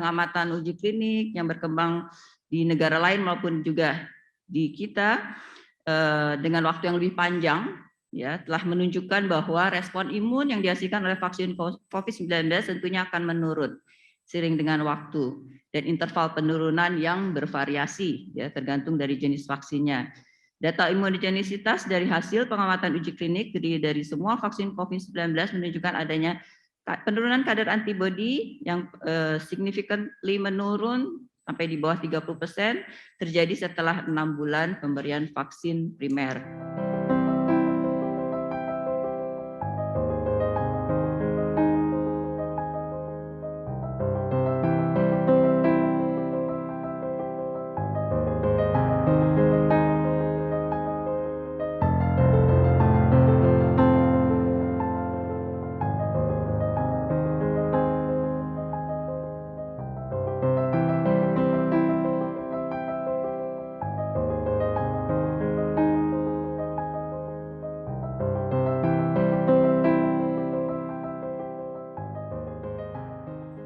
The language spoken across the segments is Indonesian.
pengamatan uji klinik yang berkembang di negara lain maupun juga di kita dengan waktu yang lebih panjang, ya, telah menunjukkan bahwa respon imun yang dihasilkan oleh vaksin COVID-19 tentunya akan menurun seiring dengan waktu dan interval penurunan yang bervariasi, ya, tergantung dari jenis vaksinnya. Data imunogenisitas dari hasil pengamatan uji klinik dari semua vaksin COVID-19 menunjukkan adanya penurunan kadar antibodi yang significantly menurun sampai di bawah 30% terjadi setelah 6 bulan pemberian vaksin primer.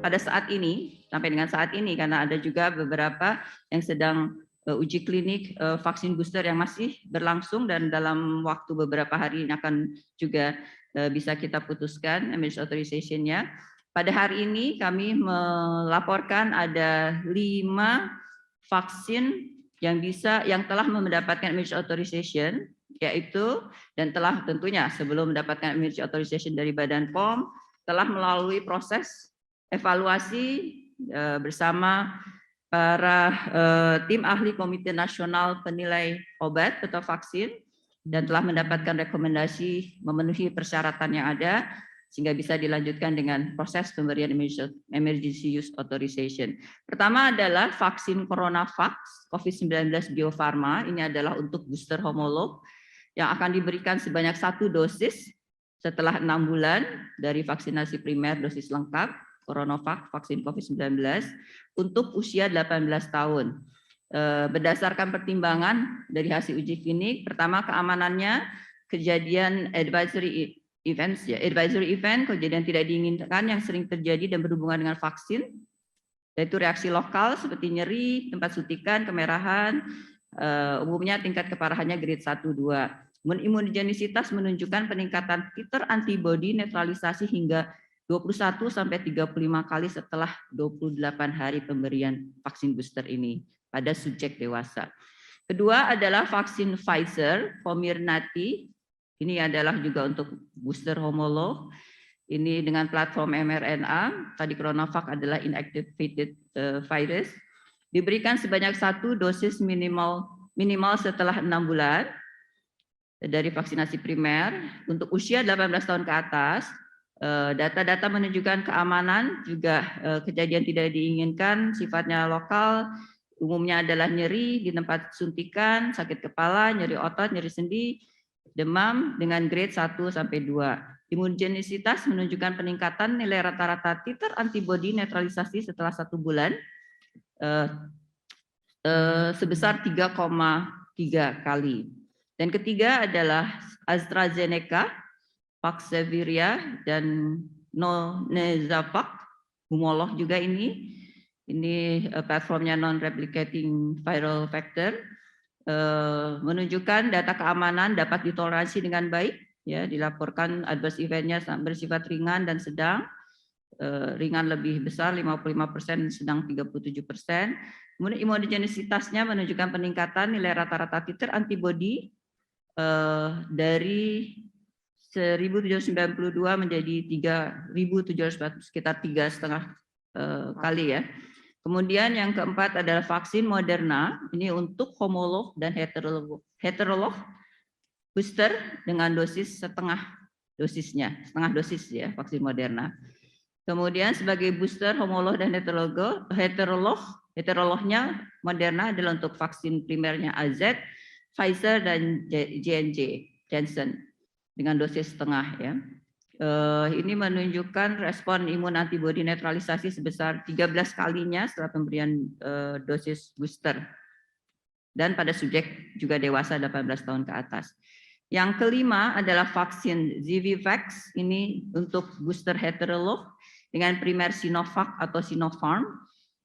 Pada saat ini, sampai dengan saat ini, karena ada juga beberapa yang sedang uji klinik vaksin booster yang masih berlangsung dan dalam waktu beberapa hari ini akan juga bisa kita putuskan emergency authorization-nya. Pada hari ini kami melaporkan ada 5 vaksin yang telah mendapatkan emergency authorization, yaitu dan telah tentunya sebelum mendapatkan emergency authorization dari Badan POM telah melalui proses evaluasi bersama para tim ahli Komite Nasional Penilai Obat atau Vaksin dan telah mendapatkan rekomendasi memenuhi persyaratan yang ada sehingga bisa dilanjutkan dengan proses pemberian emergency use authorization. Pertama adalah vaksin CoronaVac COVID-19 Bio Farma. Ini adalah untuk booster homolog yang akan diberikan sebanyak 1 dosis setelah 6 bulan dari vaksinasi primer dosis lengkap CoronaVac vaksin COVID-19 untuk usia 18 tahun. Berdasarkan pertimbangan dari hasil uji klinik, pertama keamanannya, kejadian advisory events, ya, advisory event, kejadian tidak diinginkan yang sering terjadi dan berhubungan dengan vaksin, yaitu reaksi lokal seperti nyeri, tempat suntikan, kemerahan, umumnya tingkat keparahannya grade 1-2. Imunogenisitas menunjukkan peningkatan titer antibodi netralisasi hingga 21 sampai 35 kali setelah 28 hari pemberian vaksin booster ini pada subjek dewasa. Kedua adalah vaksin Pfizer Comirnaty. Ini adalah juga untuk booster homolog. Ini dengan platform mRNA. Tadi CoronaVac adalah inactivated virus. Diberikan sebanyak 1 dosis minimal setelah 6 bulan dari vaksinasi primer untuk usia 18 tahun ke atas. Data-data menunjukkan keamanan, juga kejadian tidak diinginkan, sifatnya lokal, umumnya adalah nyeri di tempat suntikan, sakit kepala, nyeri otot, nyeri sendi, demam dengan grade 1 sampai 2. Imunogenisitas menunjukkan peningkatan nilai rata-rata titer antibodi netralisasi setelah 1 bulan sebesar 3,3 kali. Dan ketiga adalah AstraZeneca, Vaxzevria dan Nonezavac, homolog juga ini. Ini platformnya non-replicating viral vector, menunjukkan data keamanan dapat ditoleransi dengan baik, ya, dilaporkan adverse event-nya bersifat ringan dan sedang, ringan lebih besar 55%, sedang 37%. Kemudian imunogenisitasnya menunjukkan peningkatan nilai rata-rata titer antibodi dari 1792 menjadi 3700, sekitar 3,5 kali, ya. Kemudian yang keempat adalah vaksin Moderna, ini untuk homolog dan heterolog booster dengan dosis setengah dosis, ya, vaksin Moderna. Kemudian sebagai booster homolog dan heterolognya Moderna adalah untuk vaksin primernya AZ, Pfizer dan Janssen dengan dosis setengah, ya. Ini menunjukkan respon imun antibodi netralisasi sebesar 13 kalinya setelah pemberian dosis booster. Dan pada subjek juga dewasa 18 tahun ke atas. Yang kelima adalah vaksin ZiviVax, ini untuk booster heterolog dengan primer Sinovac atau Sinopharm.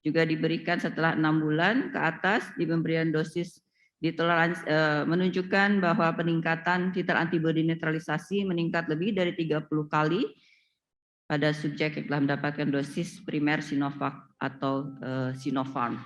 juga diberikan setelah 6 bulan ke atas di pemberian dosis ditoleransi, menunjukkan bahwa peningkatan titer antibodi netralisasi meningkat lebih dari 30 kali pada subjek yang telah mendapatkan dosis primer Sinovac atau Sinopharm.